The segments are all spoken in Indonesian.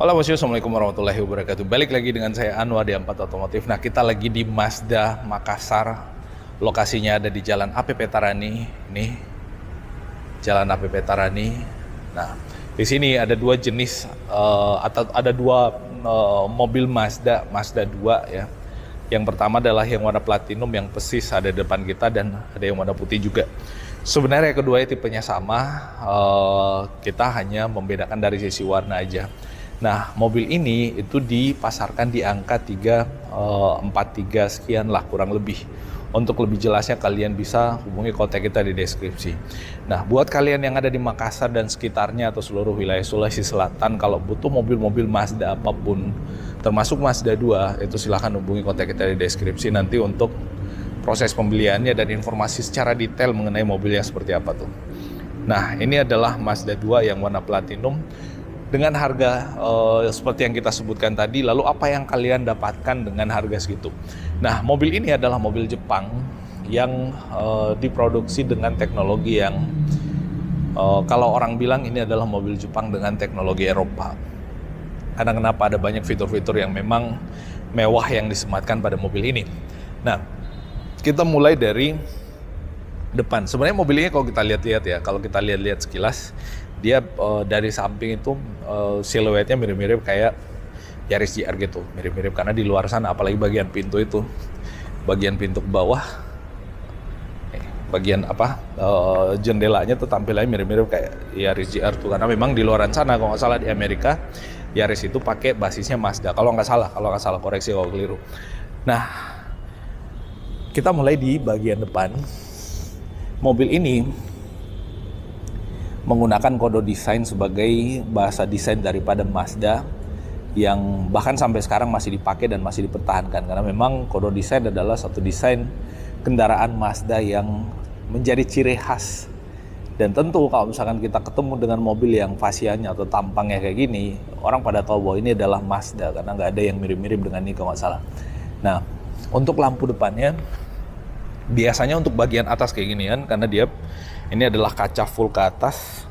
Halo bosku, assalamualaikum warahmatullahi wabarakatuh. Balik lagi dengan saya Anwar di Ampat Otomotif. Nah, kita lagi di Mazda Makassar. Lokasinya ada di Jalan APP Tarani. Ini Jalan APP Tarani. Nah, di sini ada dua jenis atau ada dua mobil Mazda 2 ya. Yang pertama adalah yang warna platinum yang persis ada di depan kita, dan ada yang warna putih juga. Sebenarnya kedua tipenya sama, kita hanya membedakan dari sisi warna aja. Nah, mobil ini itu dipasarkan di angka 343 sekian lah kurang lebih. Untuk lebih jelasnya kalian bisa hubungi kontak kita di deskripsi. Nah, buat kalian yang ada di Makassar dan sekitarnya atau seluruh wilayah Sulawesi Selatan, kalau butuh mobil-mobil Mazda apapun, termasuk Mazda 2, itu silahkan hubungi kontak kita di deskripsi nanti untuk proses pembeliannya dan informasi secara detail mengenai mobilnya seperti apa tuh. Nah, ini adalah Mazda 2 yang warna platinum dengan harga seperti yang kita sebutkan tadi. Lalu apa yang kalian dapatkan dengan harga segitu? Nah, mobil ini adalah mobil Jepang yang diproduksi dengan teknologi yang kalau orang bilang ini adalah mobil Jepang dengan teknologi Eropa. Karena kenapa? Ada banyak fitur-fitur yang memang mewah yang disematkan pada mobil ini. Nah, kita mulai dari depan. Sebenarnya mobil ini kalau kita lihat-lihat ya, kalau kita lihat-lihat sekilas, dia dari samping itu siluetnya mirip-mirip kayak Yaris GR gitu, mirip-mirip karena di luar sana, apalagi bagian pintu itu, bagian pintu ke bawah, bagian jendelanya tuh tampilannya mirip-mirip kayak Yaris GR tuh, karena memang di luaran sana kalau nggak salah di Amerika Yaris itu pakai basisnya Mazda, kalau nggak salah koreksi kalau keliru. Nah, kita mulai di bagian depan. Mobil ini menggunakan kode desain sebagai bahasa desain daripada Mazda yang bahkan sampai sekarang masih dipakai dan masih dipertahankan, karena memang kode desain adalah satu desain kendaraan Mazda yang menjadi ciri khas. Dan tentu kalau misalkan kita ketemu dengan mobil yang fasianya atau tampangnya kayak gini, orang pada tahu bahwa ini adalah Mazda karena nggak ada yang mirip-mirip dengan ini kalau nggak salah. Nah, untuk lampu depannya biasanya untuk bagian atas kayak gini kan, karena dia ini adalah kaca full ke atas.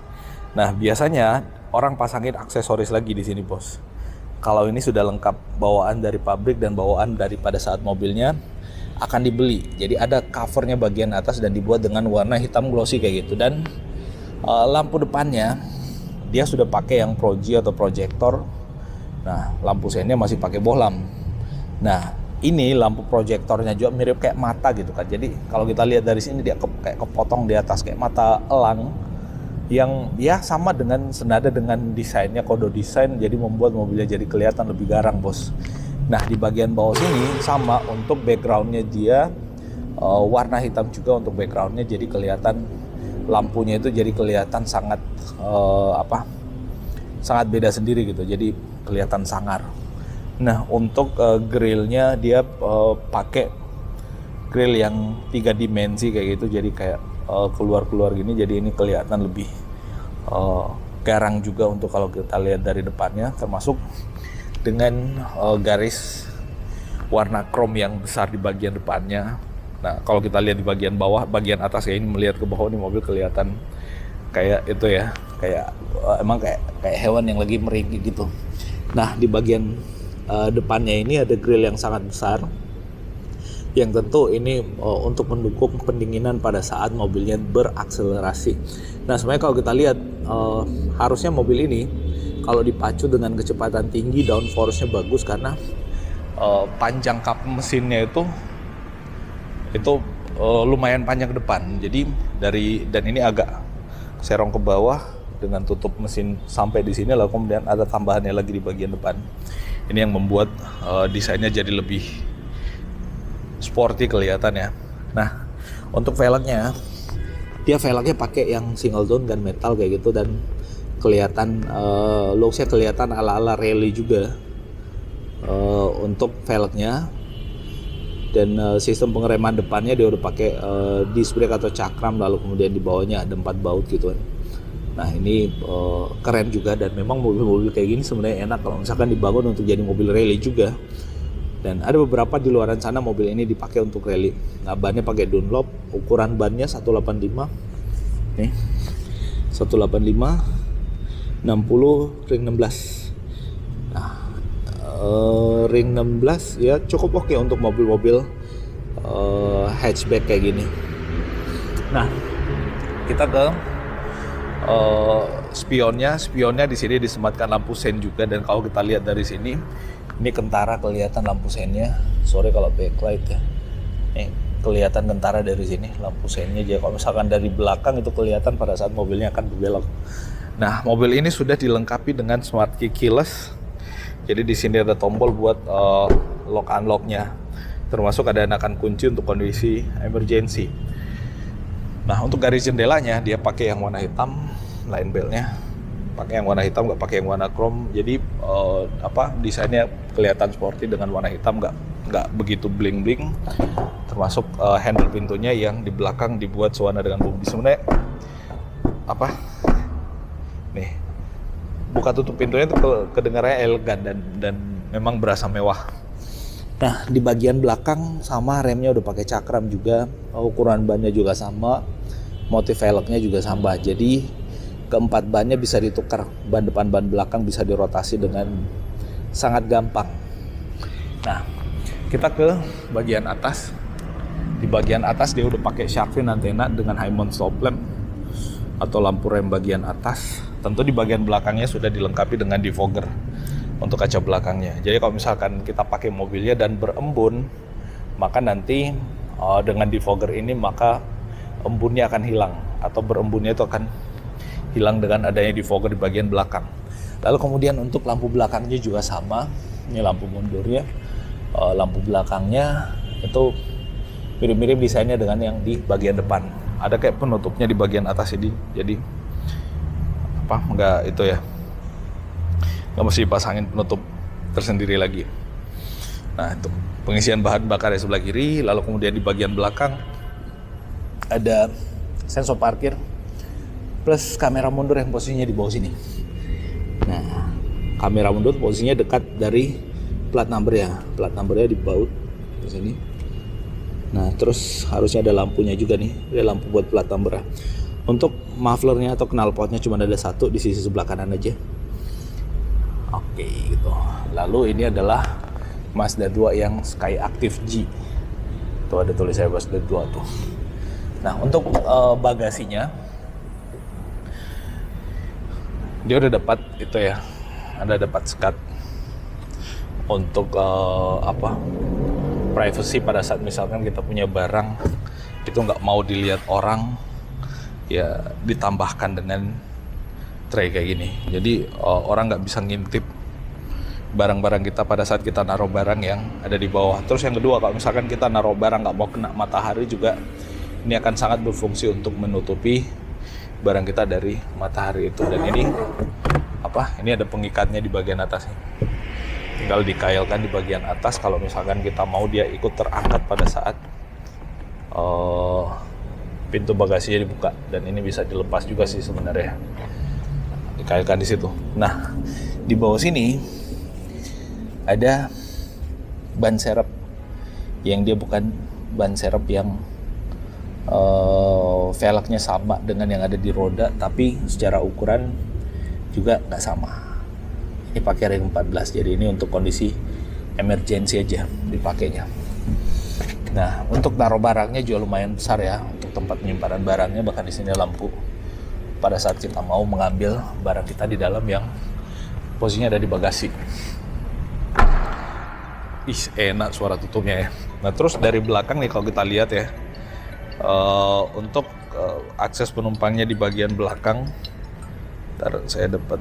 Nah, biasanya orang pasangin aksesoris lagi di sini, bos. Kalau ini sudah lengkap bawaan dari pabrik dan bawaan daripada saat mobilnya akan dibeli. Jadi ada covernya bagian atas dan dibuat dengan warna hitam glossy kayak gitu. Dan lampu depannya dia sudah pakai yang proji atau proyektor. Nah, lampu sennya masih pakai bohlam. Nah, ini lampu proyektornya juga mirip kayak mata gitu kan. Jadi kalau kita lihat dari sini dia kayak kepotong di atas kayak mata elang, yang ya sama dengan senada dengan desainnya, kode desain, jadi membuat mobilnya jadi kelihatan lebih garang, bos. Nah, di bagian bawah sini sama untuk backgroundnya dia warna hitam juga untuk backgroundnya, jadi kelihatan lampunya itu jadi kelihatan sangat sangat beda sendiri gitu, jadi kelihatan sangar. Nah, untuk grillnya dia pakai grill yang 3 dimensi kayak gitu, jadi kayak keluar-keluar gini, jadi ini kelihatan lebih garang juga untuk kalau kita lihat dari depannya, termasuk dengan garis warna chrome yang besar di bagian depannya. Nah, kalau kita lihat di bagian bawah, bagian atas kayak ini, melihat ke bawah ini mobil kelihatan kayak itu ya, kayak emang kayak hewan yang lagi merengki gitu. Nah, di bagian depannya ini ada grill yang sangat besar, yang tentu ini untuk mendukung pendinginan pada saat mobilnya berakselerasi. Nah, sebenarnya kalau kita lihat harusnya mobil ini kalau dipacu dengan kecepatan tinggi downforce-nya bagus, karena panjang kap mesinnya itu lumayan panjang ke depan. Jadi dan ini agak serong ke bawah dengan tutup mesin sampai di sini, lalu kemudian ada tambahannya lagi di bagian depan. Ini yang membuat desainnya jadi lebih sporty kelihatannya. Nah, untuk velgnya, dia velgnya pakai yang single tone gunmetal kayak gitu, dan kelihatan looksnya kelihatan ala-ala rally juga untuk velgnya. Dan sistem pengereman depannya dia udah pakai disc brake atau cakram, lalu kemudian di bawahnya ada 4 baut gitu kan. Nah, ini keren juga, dan memang mobil-mobil kayak gini sebenarnya enak kalau misalkan dibangun untuk jadi mobil rally juga. Dan ada beberapa di luaran sana mobil ini dipakai untuk rally. Nah, bannya pakai Dunlop, ukuran bannya 185. Nih. 185 60 ring 16. Ring 16 ya cukup oke untuk mobil-mobil hatchback kayak gini. Nah, kita ke spionnya di sini disematkan lampu sen juga, dan kalau kita lihat dari sini ini kentara kelihatan lampu sennya. Sorry kalau backlight ya. Kelihatan kentara dari sini lampu sennya. Jadi kalau misalkan dari belakang itu kelihatan pada saat mobilnya akan berbelok. Nah, mobil ini sudah dilengkapi dengan smart key keyless. Jadi di sini ada tombol buat lock unlocknya, termasuk ada enakan kunci untuk kondisi emergency. Nah, untuk garis jendelanya dia pakai yang warna hitam, line beltnya pakai yang warna hitam, nggak pakai yang warna chrome. Jadi desainnya kelihatan sporty dengan warna hitam, nggak begitu bling bling. Termasuk handle pintunya yang di belakang dibuat sewarna dengan bumbu. Sebenarnya nih, buka tutup pintunya itu kedengarannya elegan dan memang berasa mewah. Nah, di bagian belakang sama, remnya udah pakai cakram juga, ukuran bannya juga sama, motif velgnya juga sama. Jadi keempat bannya bisa ditukar, ban depan ban belakang bisa dirotasi dengan sangat gampang. Nah, kita ke bagian atas. Di bagian atas dia udah pakai shark fin antena dengan high mount stop lamp atau lampu rem bagian atas. Tentu di bagian belakangnya sudah dilengkapi dengan defogger untuk kaca belakangnya. Jadi kalau misalkan kita pakai mobilnya dan berembun, maka nanti dengan defogger ini maka embunnya akan hilang, atau berembunnya itu akan hilang dengan adanya defogger di bagian belakang. Lalu kemudian untuk lampu belakangnya juga sama. Ini lampu mundurnya, lampu belakangnya itu mirip-mirip desainnya dengan yang di bagian depan. Ada kayak penutupnya di bagian atas ini, jadi nggak mesti dipasangin penutup tersendiri lagi. Nah, itu pengisian bahan bakar di sebelah kiri. Lalu kemudian di bagian belakang ada sensor parkir plus kamera mundur yang posisinya di bawah sini. Nah, kamera mundur posisinya dekat dari plat numbernya. Plat numbernya di baut di sini. Nah, terus harusnya ada lampunya juga nih, ada lampu buat plat number. Untuk mufflernya atau knalpotnya cuma ada satu di sisi sebelah kanan aja. Oke, gitu. Lalu ini adalah Mazda 2 yang Sky Active G. Tuh ada tulisannya Mazda 2 tuh. Nah, untuk bagasinya dia udah dapat itu ya, ada dapat skat untuk privacy pada saat misalkan kita punya barang itu nggak mau dilihat orang, ya ditambahkan dengan tray kayak gini. Jadi orang nggak bisa ngintip barang-barang kita pada saat kita naruh barang yang ada di bawah. Terus yang kedua, kalau misalkan kita naruh barang nggak mau kena matahari juga, ini akan sangat berfungsi untuk menutupi barang kita dari matahari itu. Dan ini ini ada pengikatnya di bagian atas nih. Tinggal dikailkan di bagian atas kalau misalkan kita mau dia ikut terangkat pada saat pintu bagasinya dibuka. Dan ini bisa dilepas juga sih sebenarnya, dikailkan di situ. Nah, di bawah sini ada ban serep yang dia bukan ban serep yang velgnya sama dengan yang ada di roda, tapi secara ukuran juga nggak sama. Ini pakai ring 14, jadi ini untuk kondisi emergency aja dipakainya. Nah, untuk taruh barangnya juga lumayan besar ya, untuk tempat penyimpanan barangnya. Bahkan di sini lampu pada saat kita mau mengambil barang kita di dalam yang posisinya ada di bagasi. Enak suara tutupnya ya. Nah, terus dari belakang nih kalau kita lihat ya, untuk akses penumpangnya di bagian belakang. Ntar saya dapat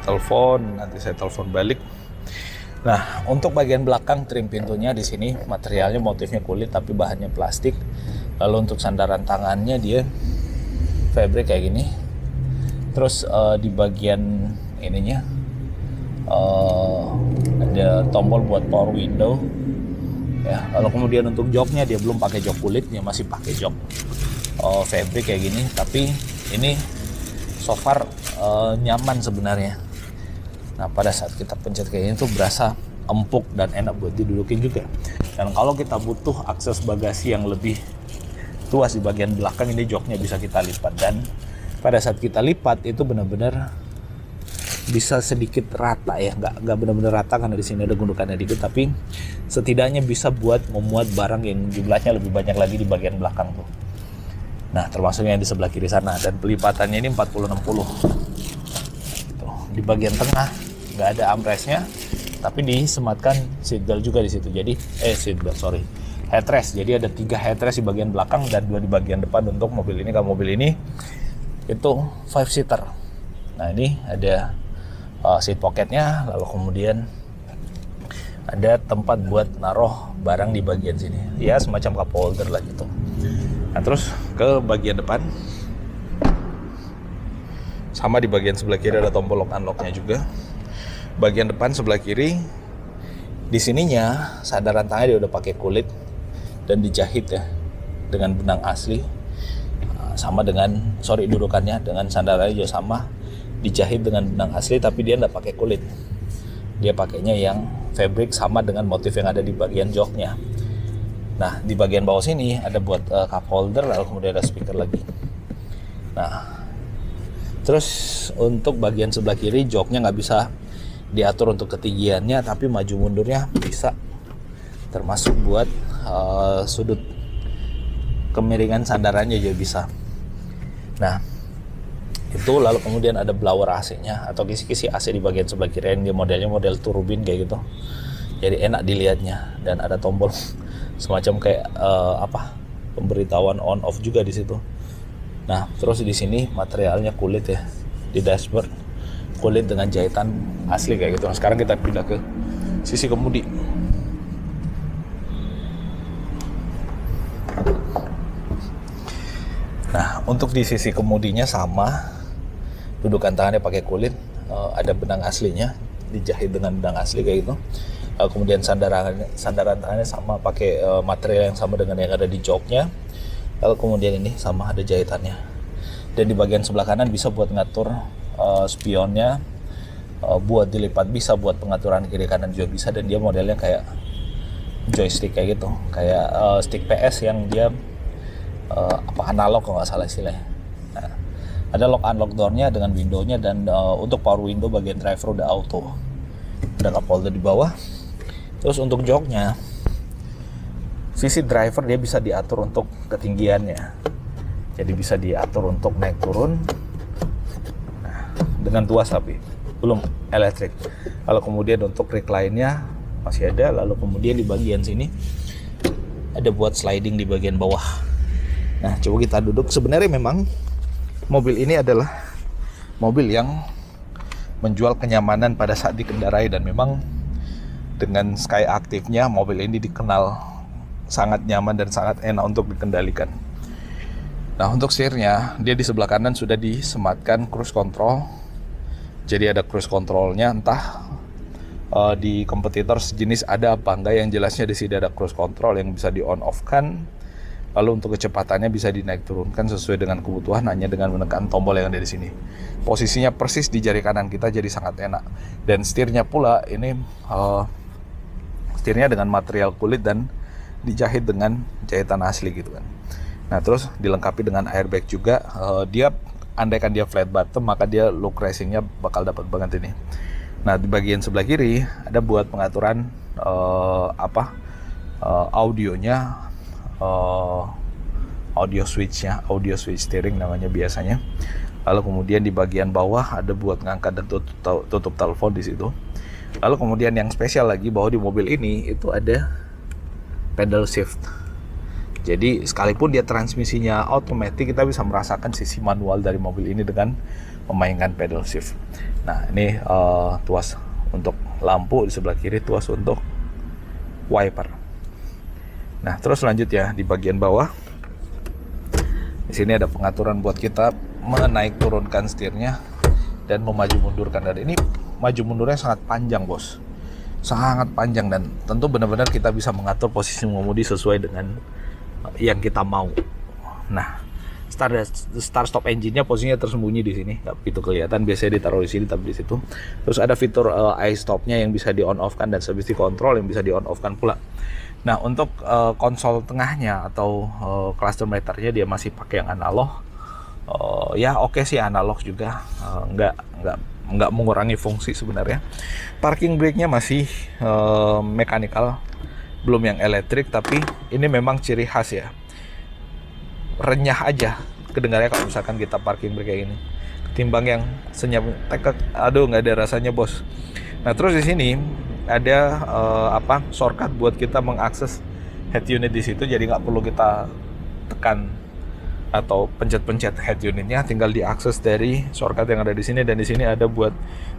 telepon, nanti saya telepon balik. Nah, untuk bagian belakang trim pintunya di sini materialnya motifnya kulit tapi bahannya plastik. Lalu untuk sandaran tangannya dia fabric kayak gini. Terus di bagian ininya ada tombol buat power window. Ya, lalu kemudian untuk joknya dia belum pakai jok kulit, dia masih pakai jok fabric kayak gini. Tapi ini so far nyaman sebenarnya. Nah, pada saat kita pencet kayak gini tuh berasa empuk dan enak buat didudukin juga. Dan kalau kita butuh akses bagasi yang lebih luas di bagian belakang, ini joknya bisa kita lipat. Dan pada saat kita lipat itu benar-benar bisa sedikit rata ya, nggak benar-benar rata karena di sini ada gundukannya dikit, tapi setidaknya bisa buat memuat barang yang jumlahnya lebih banyak lagi di bagian belakang tuh. Nah, termasuk yang di sebelah kiri sana, dan pelipatannya ini 40-60. Tuh, di bagian tengah nggak ada armrestnya, tapi disematkan seatbelt juga di situ. Jadi headrest. Jadi ada 3 headrest di bagian belakang dan 2 di bagian depan untuk mobil ini. Kalau mobil ini itu 5 seater. Nah, ini ada seat pocketnya, lalu kemudian ada tempat buat naruh barang di bagian sini. Ya, semacam cup holder lah gitu. Nah, terus ke bagian depan, sama di bagian sebelah kiri ada tombol lock unlocknya juga. Bagian depan sebelah kiri, di sininya sandaran tangannya dia udah pakai kulit dan dijahit ya dengan benang asli. Sama dengan dudukannya dengan sandarannya juga sama, dijahit dengan benang asli, tapi dia nggak pakai kulit. Dia pakainya yang fabric sama dengan motif yang ada di bagian joknya. Nah, di bagian bawah sini ada buat cup holder, lalu kemudian ada speaker lagi. Nah, terus untuk bagian sebelah kiri, joknya nggak bisa diatur untuk ketinggiannya, tapi maju mundurnya bisa, termasuk buat sudut kemiringan sandarannya juga bisa. Nah, itu lalu kemudian ada blower AC-nya atau kisi-kisi AC di bagian sebelah kiri. Dia modelnya model turbin kayak gitu, jadi enak dilihatnya, dan ada tombol semacam kayak pemberitahuan on off juga di situ. Nah, terus di sini materialnya kulit ya, di dashboard kulit dengan jahitan asli kayak gitu. Nah, sekarang kita pindah ke sisi kemudi. Nah, untuk di sisi kemudinya sama, dudukan tangannya pakai kulit, ada benang aslinya, dijahit dengan benang asli kayak gitu. Kemudian sandaran tangannya sama, pakai material yang sama dengan yang ada di joknya. Lalu kemudian ini sama, ada jahitannya. Dan di bagian sebelah kanan bisa buat ngatur spionnya, buat dilipat bisa, buat pengaturan kiri kanan juga bisa. Dan dia modelnya kayak joystick kayak gitu, kayak stick PS yang dia analog kalau nggak salah istilahnya. Nah, ada lock unlock door-nya dengan window-nya, dan untuk power window bagian driver udah auto. Ada cup holder di bawah. Terus untuk joknya, sisi driver dia bisa diatur untuk ketinggiannya, jadi bisa diatur untuk naik turun. Nah, dengan tuas tapi belum elektrik. Lalu kemudian untuk recline-nya masih ada. Lalu kemudian di bagian sini ada buat sliding di bagian bawah. Nah, coba kita duduk. Sebenarnya memang mobil ini adalah mobil yang menjual kenyamanan pada saat dikendarai, dan memang dengan Sky Active-nya mobil ini dikenal sangat nyaman dan sangat enak untuk dikendalikan. Nah, untuk setirnya, dia di sebelah kanan sudah disematkan cruise control. Jadi ada cruise controlnya, entah di kompetitor sejenis ada apa enggak. Yang jelasnya di sini ada cruise control yang bisa di on off kan. Lalu untuk kecepatannya bisa dinaik turunkan sesuai dengan kebutuhan, hanya dengan menekan tombol yang ada di sini. Posisinya persis di jari kanan kita, jadi sangat enak. Dan setirnya pula ini setirnya dengan material kulit dan dijahit dengan jahitan asli gitu kan. Nah, terus dilengkapi dengan airbag juga. Dia andaikan dia flat bottom, maka dia look racingnya bakal dapat banget ini. Nah, di bagian sebelah kiri ada buat pengaturan audionya, audio switch steering namanya biasanya. Lalu kemudian di bagian bawah ada buat ngangkat dan tutup telepon di situ. Lalu kemudian yang spesial lagi, bahwa di mobil ini itu ada pedal shift. Jadi sekalipun dia transmisinya otomatis, kita bisa merasakan sisi manual dari mobil ini dengan memainkan pedal shift. Nah, ini tuas untuk lampu di sebelah kiri, tuas untuk wiper. Nah, terus lanjut ya, di bagian bawah di sini ada pengaturan buat kita menaik turunkan setirnya dan memaju mundurkan. Dan ini maju mundurnya sangat panjang, bos, sangat panjang, dan tentu benar-benar kita bisa mengatur posisi mengemudi sesuai dengan yang kita mau. Nah, start stop engine-nya posisinya tersembunyi di sini, nggak begitu kelihatan, biasanya ditaruh di sini tapi di situ. Terus ada fitur eye stop-nya yang bisa di on off kan, dan service control yang bisa di on off kan pula. Nah, untuk konsol tengahnya atau cluster meternya dia masih pakai yang analog. Ya oke sih analog juga, nggak nggak mengurangi fungsi sebenarnya. Parking brake-nya masih mechanical, belum yang elektrik, tapi ini memang ciri khas ya. Renyah aja kedengarannya kalau misalkan kita parking brake kayak gini, ketimbang yang senyap tekek, aduh nggak ada rasanya bos. Nah terus di sini ada shortcut buat kita mengakses head unit di situ, jadi nggak perlu kita tekan atau pencet-pencet head unitnya, tinggal diakses dari shortcut yang ada di sini. Dan di sini ada buat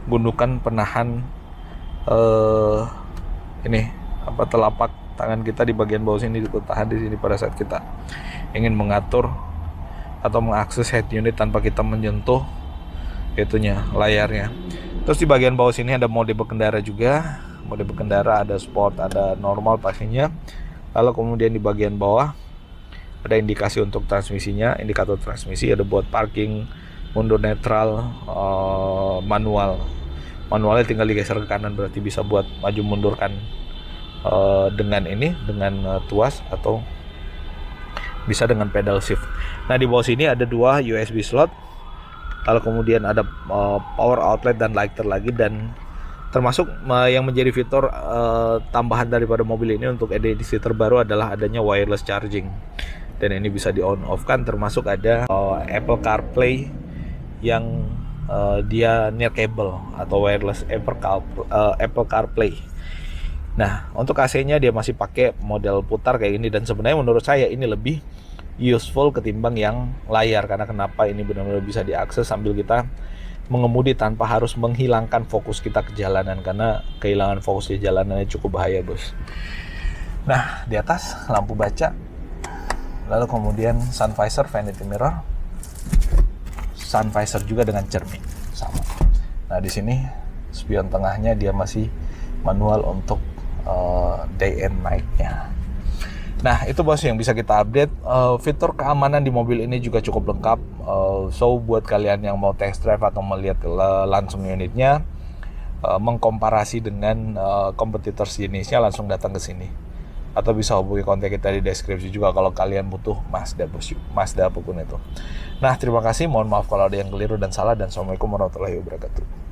gundukan penahan telapak tangan kita di bagian bawah sini, ditahan di sini pada saat kita ingin mengatur atau mengakses head unit tanpa kita menyentuh layarnya. Terus di bagian bawah sini ada mode berkendara juga. Mode berkendara ada sport, ada normal pastinya. Lalu kemudian di bagian bawah ada indikasi untuk transmisinya, indikator transmisi, ada buat parking, mundur netral, manual. Manualnya tinggal digeser ke kanan, berarti bisa buat maju mundurkan dengan tuas, atau bisa dengan pedal shift. Nah di bawah sini ada 2 USB slot, lalu kemudian ada power outlet dan lighter lagi, dan termasuk yang menjadi fitur tambahan daripada mobil ini untuk edisi terbaru adalah adanya wireless charging. Dan ini bisa di on off kan, termasuk ada Apple CarPlay yang dia near cable atau wireless Apple CarPlay. Nah untuk AC-nya dia masih pakai model putar kayak gini, dan sebenarnya menurut saya ini lebih useful ketimbang yang layar. Karena kenapa, ini benar-benar bisa diakses sambil kita mengemudi tanpa harus menghilangkan fokus kita ke jalanan, karena kehilangan fokus di jalanannya cukup bahaya bos. Nah di atas lampu baca, lalu kemudian sun visor, vanity mirror, sun visor juga dengan cermin sama. Nah di sini spion tengahnya dia masih manual untuk day and night-nya. Nah itu bos yang bisa kita update. Fitur keamanan di mobil ini juga cukup lengkap. So buat kalian yang mau test drive atau melihat langsung unitnya, mengkomparasi dengan kompetitor jenisnya, langsung datang ke sini. Atau bisa hubungi kontak kita di deskripsi juga kalau kalian butuh Mazda apapun itu. Nah terima kasih, mohon maaf kalau ada yang keliru dan salah, dan assalamualaikum warahmatullahi wabarakatuh.